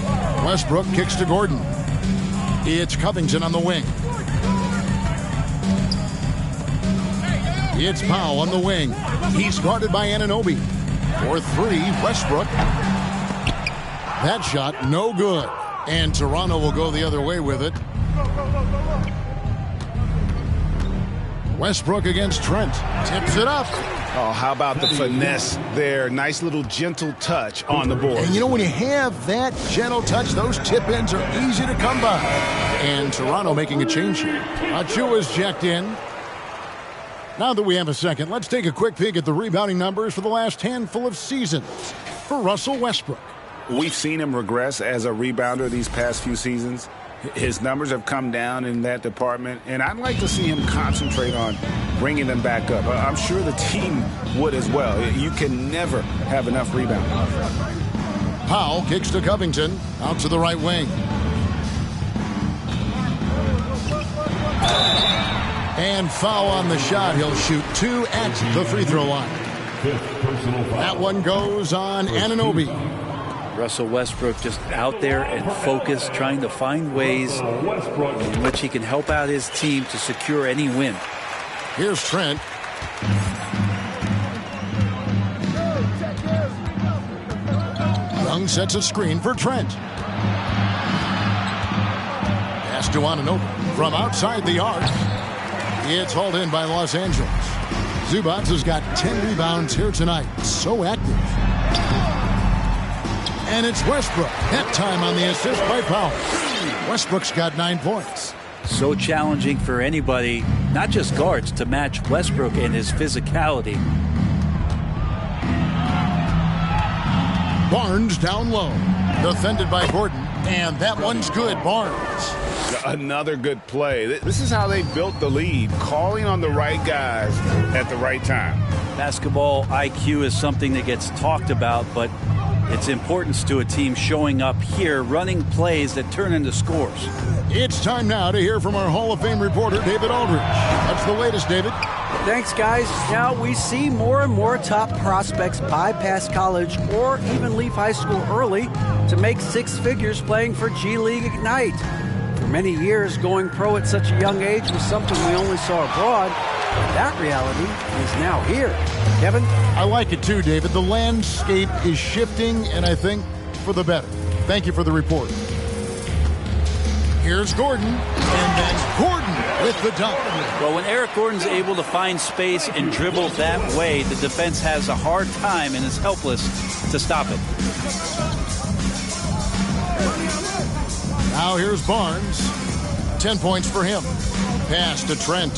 Westbrook kicks to Gordon. It's Covington on the wing. It's Powell on the wing. He's guarded by Anunoby. For three, Westbrook. That shot, no good. And Toronto will go the other way with it. Westbrook against Trent. Tips it up. Oh, how about the finesse there? Nice little gentle touch on the board. And you know, when you have that gentle touch, those tip-ins are easy to come by. And Toronto making a change here. Achua's checked in. Now that we have a second, let's take a quick peek at the rebounding numbers for the last handful of seasons for Russell Westbrook. We've seen him regress as a rebounder these past few seasons. His numbers have come down in that department, and I'd like to see him concentrate on bringing them back up. I'm sure the team would as well. You can never have enough rebounding. Powell kicks to Covington, out to the right wing. And foul on the shot. He'll shoot 2 at the free throw line. That one goes on Anunoby. Russell Westbrook just out there and focused, trying to find ways in which he can help out his team to secure any win. Here's Trent. Young sets a screen for Trent. Pass to Anunoby from outside the arc. It's hauled in by Los Angeles. Zubac has got 10 rebounds here tonight. So active. And it's Westbrook. That time on the assist by Powell. Westbrook's got 9 points. So challenging for anybody, not just guards, to match Westbrook and his physicality. Barnes down low. Defended by Gordon. And that one's good. Barnes. Another good play. This is how they built the lead, calling on the right guys at the right time. Basketball IQ is something that gets talked about, but its importance to a team showing up here, running plays that turn into scores. It's time now to hear from our Hall of Fame reporter, David Aldridge. That's the latest, David. Thanks, guys. Now, we see more and more top prospects bypass college or even leave high school early to make six figures playing for G League Ignite. For many years, going pro at such a young age was something we only saw abroad. But that reality is now here. Kevin? I like it too, David. The landscape is shifting, and I think for the better. Thank you for the report. Here's Gordon, and then Gordon with the dunk. Well, when Eric Gordon's able to find space and dribble that way, the defense has a hard time and is helpless to stop it. Now here's Barnes. 10 points for him. Pass to Trent.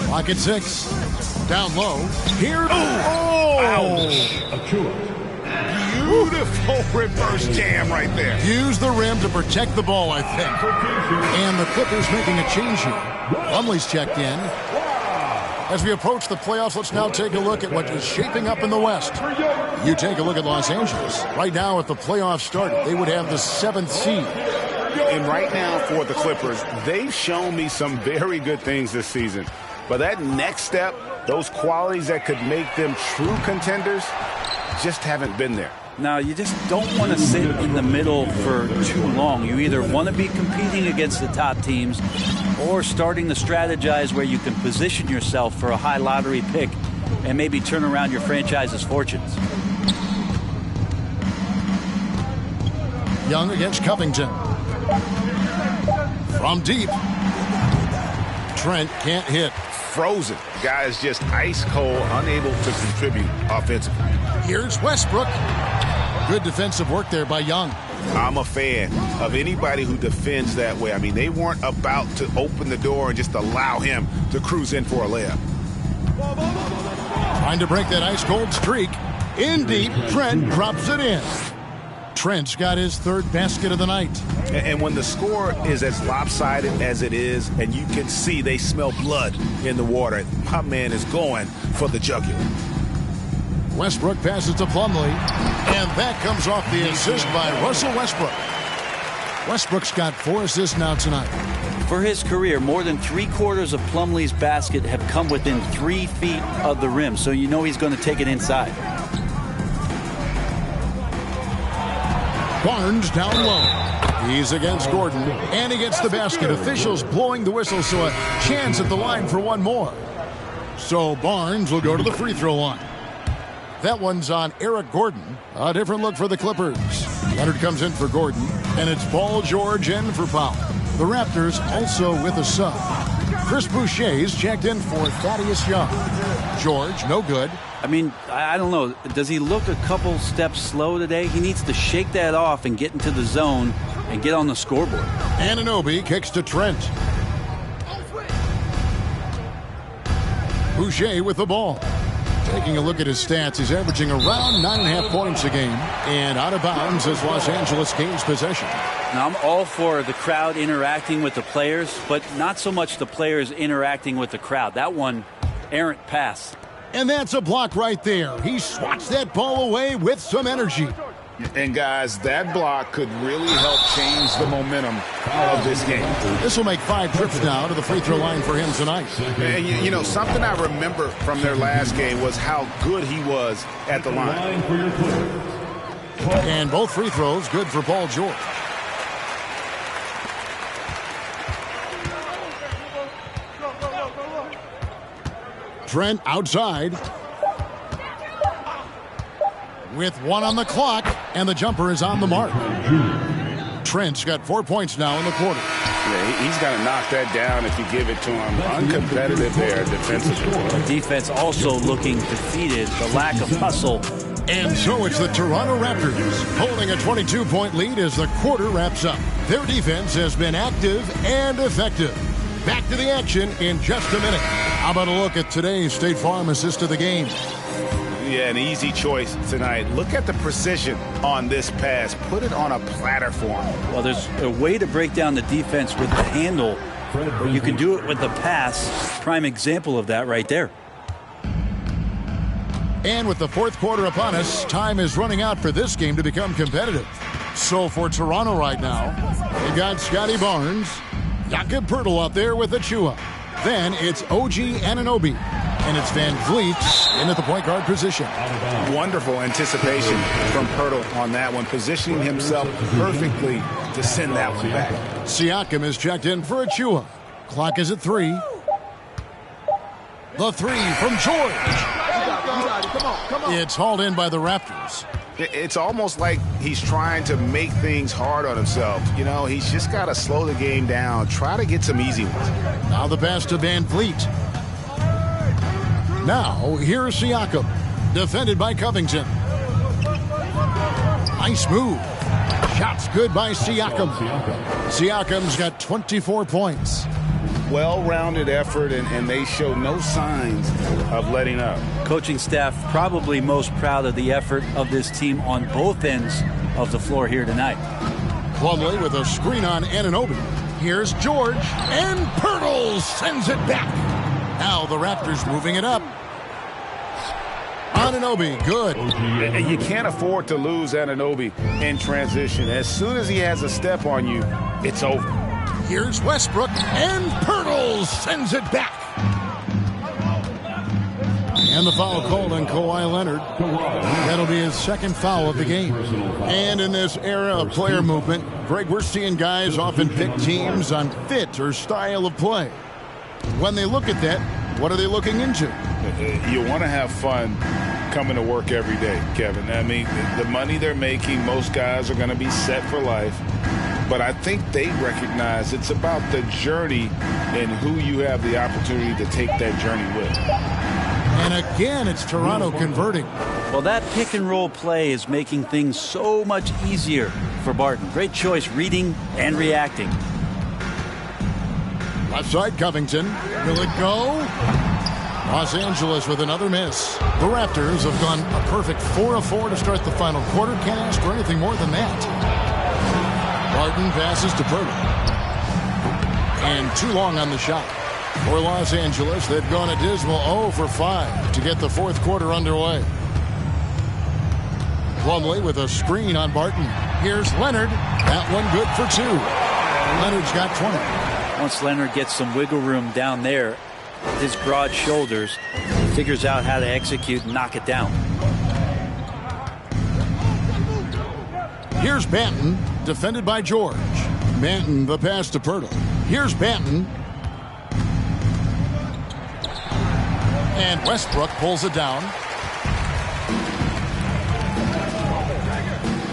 Clock at 6. Down low. Here. Beautiful reverse jam right there. Use the rim to protect the ball, I think. And the Clippers making a change here. Plumlee's checked in. As we approach the playoffs, let's now take a look at what is shaping up in the West. You take a look at Los Angeles. Right now, if the playoffs started, they would have the 7th seed. And right now for the Clippers, they've shown me some very good things this season. But that next step, those qualities that could make them true contenders, just haven't been there. Now, you just don't want to sit in the middle for too long. You either want to be competing against the top teams or starting to strategize where you can position yourself for a high lottery pick and maybe turn around your franchise's fortunes. Young against Covington. From deep. Trent can't hit. Frozen. Guy is just ice cold, unable to contribute offensively. Here's Westbrook. Good defensive work there by Young. I'm a fan of anybody who defends that way. I mean, they weren't about to open the door and just allow him to cruise in for a layup. Trying to break that ice-cold streak. In deep, Trent drops it in. Trent's got his third basket of the night. And when the score is as lopsided as it is, and you can see they smell blood in the water, my man is going for the jugular. Westbrook passes to Plumlee, and that comes off the assist by Russell Westbrook. Westbrook's got 4 assists now tonight. For his career, more than 3/4 of Plumlee's basket have come within 3 feet of the rim, so you know he's going to take it inside. Barnes down low. He's against Gordon, and he gets the basket. Officials blowing the whistle, so a chance at the line for one more. So Barnes will go to the free throw line. That one's on Eric Gordon. A different look for the Clippers. Leonard comes in for Gordon, and it's Paul George in for Powell. The Raptors also with a sub. Chris Boucher's checked in for Thaddeus Young. George, no good. I mean, I don't know. Does he look a couple steps slow today? He needs to shake that off and get into the zone and get on the scoreboard. Anunoby kicks to Trent. Boucher with the ball. Taking a look at his stats, he's averaging around 9.5 points a game. And out of bounds as Los Angeles gains possession. Now, I'm all for the crowd interacting with the players, but not so much the players interacting with the crowd. That one, errant pass. And that's a block right there. He swats that ball away with some energy. And, guys, that block could really help change the momentum of this game. This will make 5 trips now to the free throw line for him tonight. And, you know, something I remember from their last game was how good he was at the line. And both free throws good for Paul George. Trent outside. With 1 on the clock, and the jumper is on the mark. Trent's got 4 points now in the quarter. Yeah, he's got to knock that down if you give it to him. Uncompetitive there defensively. The defense also looking defeated, the lack of hustle. And so it's the Toronto Raptors holding a 22-point lead as the quarter wraps up. Their defense has been active and effective. Back to the action in just a minute. How about a look at today's State Farm assist of the game? Yeah, an easy choice tonight. Look at the precision on this pass. Put it on a platter for him. Well, there's a way to break down the defense with the handle, but you can do it with the pass. Prime example of that right there. And with the fourth quarter upon us, time is running out for this game to become competitive. So for Toronto right now, they've got Scotty Barnes, Jakob Poeltl out there with Achua. Then it's OG Anunoby, and it's Van Vliet in at the point guard position. Wonderful anticipation from Poeltl on that one, positioning himself perfectly to send that one back. Siakam is checked in for Achua. Clock is at 3. The three from George. Come on. It's hauled in by the Raptors. It's almost like he's trying to make things hard on himself. You know, he's just got to slow the game down, try to get some easy ones. Now the pass to Van Vliet. Now, here's Siakam, defended by Covington. Nice move. Shots good by Siakam. Siakam's got 24 points. Well-rounded effort, and they show no signs of letting up. Coaching staff probably most proud of the effort of this team on both ends of the floor here tonight. Plumlee with a screen on Anunoby. Here's George, and Poeltl sends it back. Now the Raptors moving it up. Anunoby, good. You can't afford to lose Anunoby in transition. As soon as he has a step on you, it's over. Here's Westbrook, and Poeltl sends it back. And the foul called on Kawhi Leonard. That'll be his second foul of the game. And in this era of player movement, Greg, we're seeing guys often pick teams on fit or style of play. When they look at that, what are they looking into? You want to have fun coming to work every day, Kevin. I mean, the money they're making, most guys are going to be set for life. But I think they recognize it's about the journey and who you have the opportunity to take that journey with. And again, it's Toronto converting. Well, that pick and roll play is making things so much easier for Barton. Great choice reading and reacting. Left side, Covington. Will it go? Los Angeles with another miss. The Raptors have gone a perfect 4 of 4 to start the final quarter. Can't ask for anything more than that. Barton passes to Poeltl. And too long on the shot. For Los Angeles, they've gone a dismal 0 for 5 to get the fourth quarter underway. Plumlee with a screen on Barton. Here's Leonard. That one good for 2. Leonard's got 20. Once Leonard gets some wiggle room down there, with his broad shoulders, he figures out how to execute and knock it down. Here's Banton, defended by George. Banton, the pass to Poeltl. Here's Banton. And Westbrook pulls it down.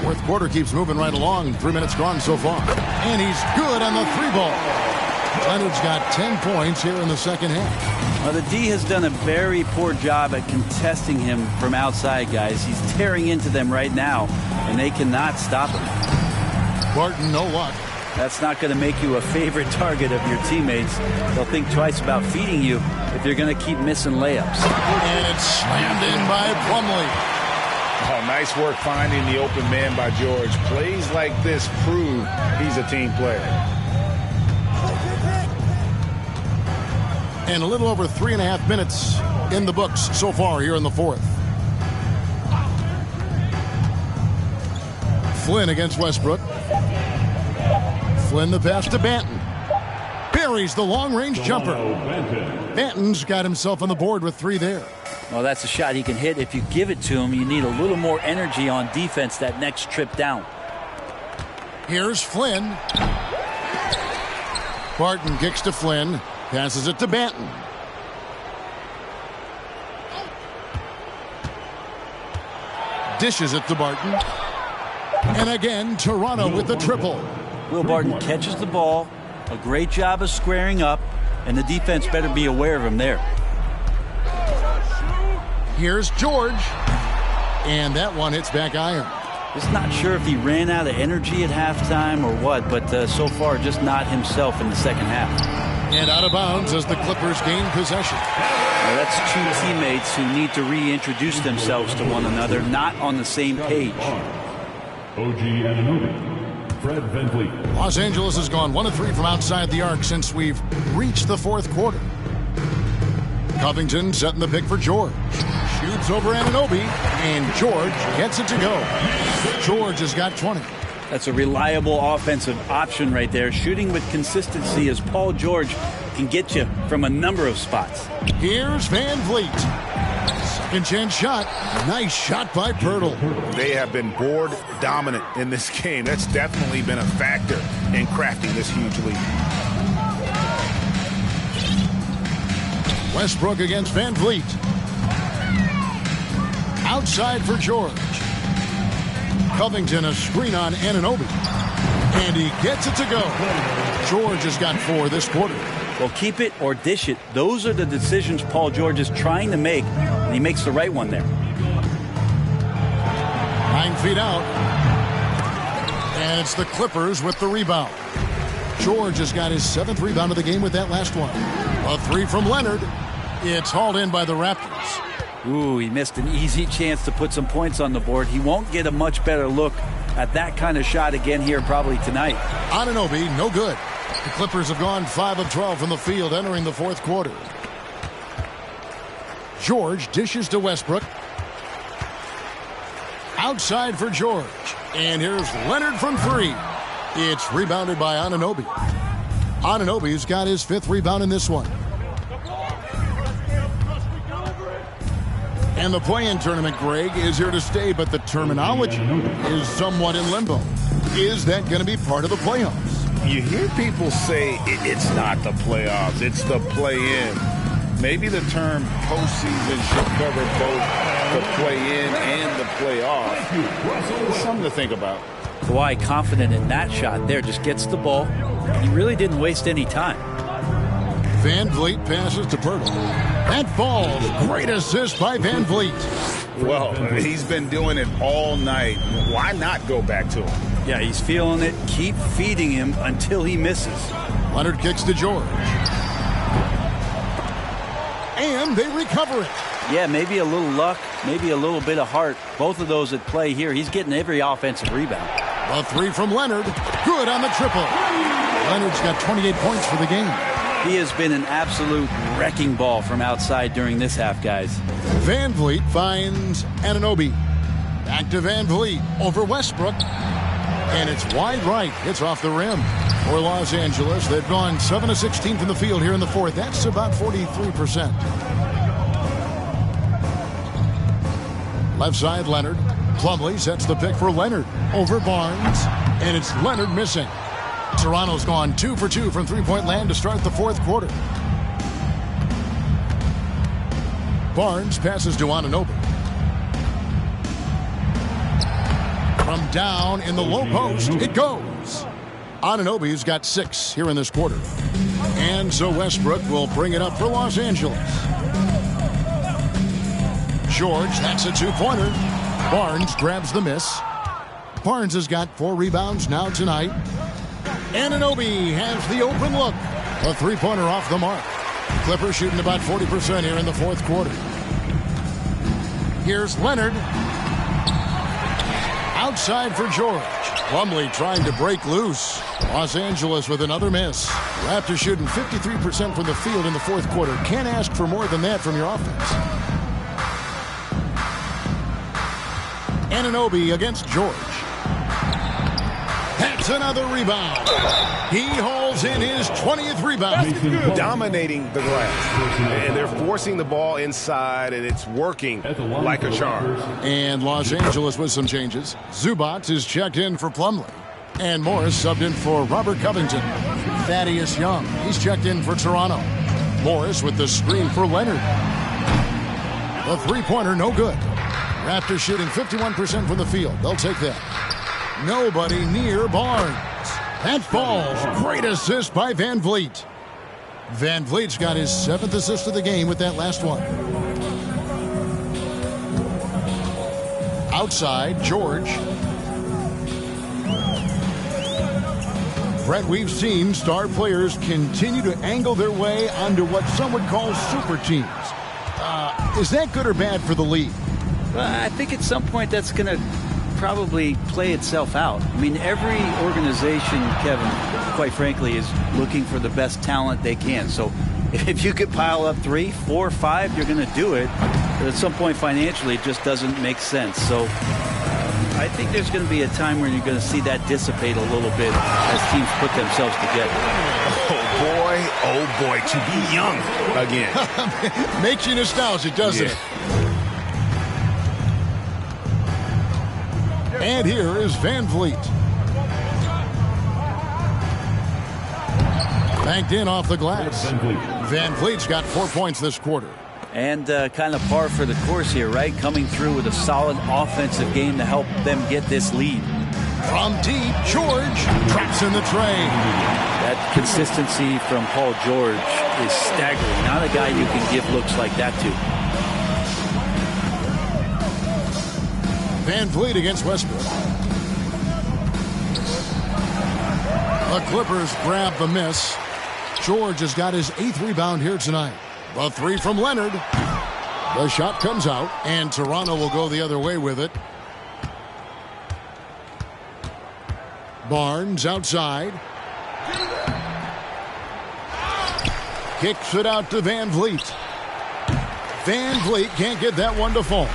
Fourth quarter keeps moving right along. 3 minutes gone so far. And he's good on the 3-ball. Leonard's got 10 points here in the second half. Well, the D has done a very poor job at contesting him from outside, guys. He's tearing into them right now, and they cannot stop him. Barton, no luck. That's not going to make you a favorite target of your teammates. They'll think twice about feeding you if you're going to keep missing layups. And it's slammed in by Plumlee. Oh, nice work finding the open man by George. Plays like this prove he's a team player. And a little over 3.5 minutes in the books so far here in the fourth. Flynn against Westbrook. Flynn the pass to Banton. Buries the long-range jumper. Banton's got himself on the board with 3 there. Well, that's a shot he can hit. If you give it to him, you need a little more energy on defense that next trip down. Here's Flynn. Barton kicks to Flynn. Passes it to Banton. Dishes it to Barton. And again, Toronto with the triple. Will Barton catches the ball. A great job of squaring up. And the defense better be aware of him there. Here's George. And that one hits back iron. Just not sure if he ran out of energy at halftime or what, but so far just not himself in the second half. And out of bounds as the Clippers gain possession. Now that's two teammates who need to reintroduce themselves to one another, not on the same page. OG Anunoby, Fred VanVleet. Los Angeles has gone 1 of 3 from outside the arc since we've reached the fourth quarter. Covington setting the pick for George. Shoots over Anunoby, and George gets it to go. George has got 20. That's a reliable offensive option right there. Shooting with consistency as Paul George can get you from a number of spots. Here's VanVleet. Second chance shot. Nice shot by Pirtle. They have been board dominant in this game. That's definitely been a factor in crafting this huge lead. Westbrook against VanVleet. Outside for George. Covington a screen on Anunoby. And he gets it to go. George has got 4 this quarter. Well, keep it or dish it. Those are the decisions Paul George is trying to make, and he makes the right one there. 9 feet out. And it's the Clippers with the rebound. George has got his 7th rebound of the game with that last one. A 3 from Leonard. It's hauled in by the Raptors. Ooh, he missed an easy chance to put some points on the board. He won't get a much better look at that kind of shot again here probably tonight. Anunoby, no good. The Clippers have gone 5 of 12 from the field entering the fourth quarter. George dishes to Westbrook. Outside for George. And here's Leonard from 3. It's rebounded by Anunoby. Anunoby's got his 5th rebound in this one. And the play-in tournament, Greg, is here to stay, but the terminology is somewhat in limbo. Is that going to be part of the playoffs? You hear people say it's not the playoffs, it's the play-in. Maybe the term postseason should cover both the play-in and the playoffs. It's something to think about. Kawhi confident in that shot there, just gets the ball. He really didn't waste any time. VanVleet passes to Pirtle. That falls. Great assist by VanVleet. Well, he's been doing it all night. Why not go back to him? Yeah, he's feeling it. Keep feeding him until he misses. Leonard kicks to George. And they recover it. Yeah, maybe a little luck, maybe a little bit of heart. Both of those at play here. He's getting every offensive rebound. A 3 from Leonard. Good on the triple. Leonard's got 28 points for the game. He has been an absolute wrecking ball from outside during this half, guys. VanVleet finds Anunoby. Back to VanVleet over Westbrook. And it's wide right. It's off the rim. For Los Angeles, they've gone 7 of 16 from the field here in the fourth. That's about 43%. Left side, Leonard. Plumlee sets the pick for Leonard over Barnes. And it's Leonard missing. Toronto's gone 2 for 2 from three-point land to start the fourth quarter. Barnes passes to Anunoby. From down in the low post, it goes. Anunoby's got 6 here in this quarter. And so Westbrook will bring it up for Los Angeles. George, that's a 2-pointer. Barnes grabs the miss. Barnes has got 4 rebounds now tonight. Anunoby has the open look. A 3-pointer off the mark. Clippers shooting about 40% here in the fourth quarter. Here's Leonard. Outside for George. Plumlee trying to break loose. Los Angeles with another miss. Raptors shooting 53% from the field in the fourth quarter. Can't ask for more than that from your offense. Anunoby against George. That's another rebound. He hauls in his 20th rebound. Dominating the glass. And they're forcing the ball inside, and it's working like a charm. And Los Angeles with some changes. Zubac is checked in for Plumlee. And Morris subbed in for Robert Covington. Thaddeus Young, he's checked in for Toronto. Morris with the screen for Leonard. The 3-pointer, no good. Raptors shooting 51% from the field. They'll take that. Nobody near Barnes. That falls. Great assist by VanVleet. VanVleet's got his 7th assist of the game with that last one. Outside, George. Brett, we've seen star players continue to angle their way onto what some would call super teams. Is that good or bad for the league? Well, I think at some point that's going to probably play itself out. I mean, every organization, Kevin, quite frankly, is looking for the best talent they can. So if you could pile up 3, 4, 5, you're going to do it. But at some point financially, it just doesn't make sense. So I think there's going to be a time where you're going to see that dissipate a little bit as teams put themselves together. Oh boy, to be young again. Makes you nostalgic, doesn't it? And here is Van Vliet. Banked in off the glass. Van Vliet's got 4 points this quarter. And kind of par for the course here, right? Coming through with a solid offensive game to help them get this lead. From deep, George traps in the tray. That consistency from Paul George is staggering. Not a guy you can give looks like that to. Van Vliet against Westbrook. The Clippers grab the miss. George has got his 8th rebound here tonight. The 3 from Leonard. The shot comes out, and Toronto will go the other way with it. Barnes outside. Kicks it out to Van Vliet. Van Vliet can't get that one to fall.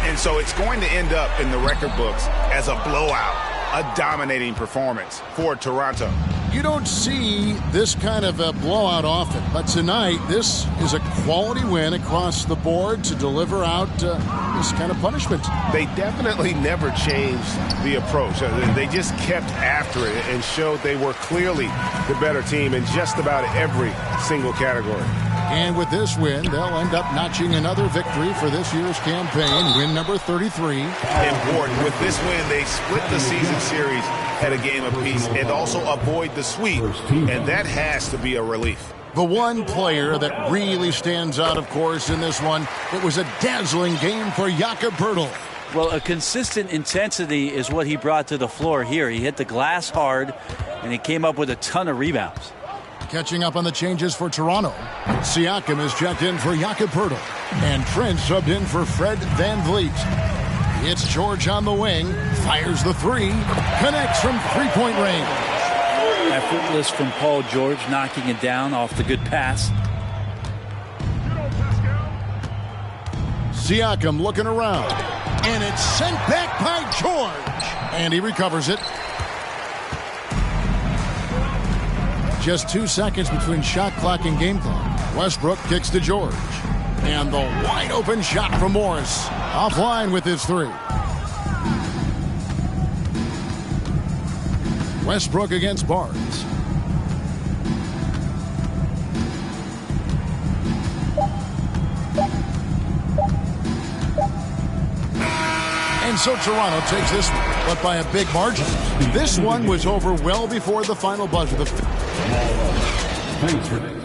And so it's going to end up in the record books as a blowout, a dominating performance for Toronto. You don't see this kind of a blowout often, but tonight this is a quality win across the board to deliver out this kind of punishment. They definitely never changed the approach. They just kept after it and showed they were clearly the better team in just about every single category. And with this win, they'll end up notching another victory for this year's campaign, win number 33. Important. With this win, they split the season series at a game apiece and also avoid the sweep, and that has to be a relief. The one player that really stands out, of course, in this one, it was a dazzling game for Jakob Poeltl. Well, a consistent intensity is what he brought to the floor here. He hit the glass hard, and he came up with a ton of rebounds. Catching up on the changes for Toronto. Siakam is checked in for Jakob Poeltl, and Trent subbed in for Fred Van Vliet. It's George on the wing, fires the 3, connects from three-point range. Effortless from Paul George, knocking it down off the good pass. Siakam looking around, and it's sent back by George, and he recovers it. Just 2 seconds between shot clock and game clock. Westbrook kicks to George. And the wide open shot from Morris. Offline with his 3. Westbrook against Barnes. And so Toronto takes this one, but by a big margin. This one was over well before the final buzzer. Thanks for this.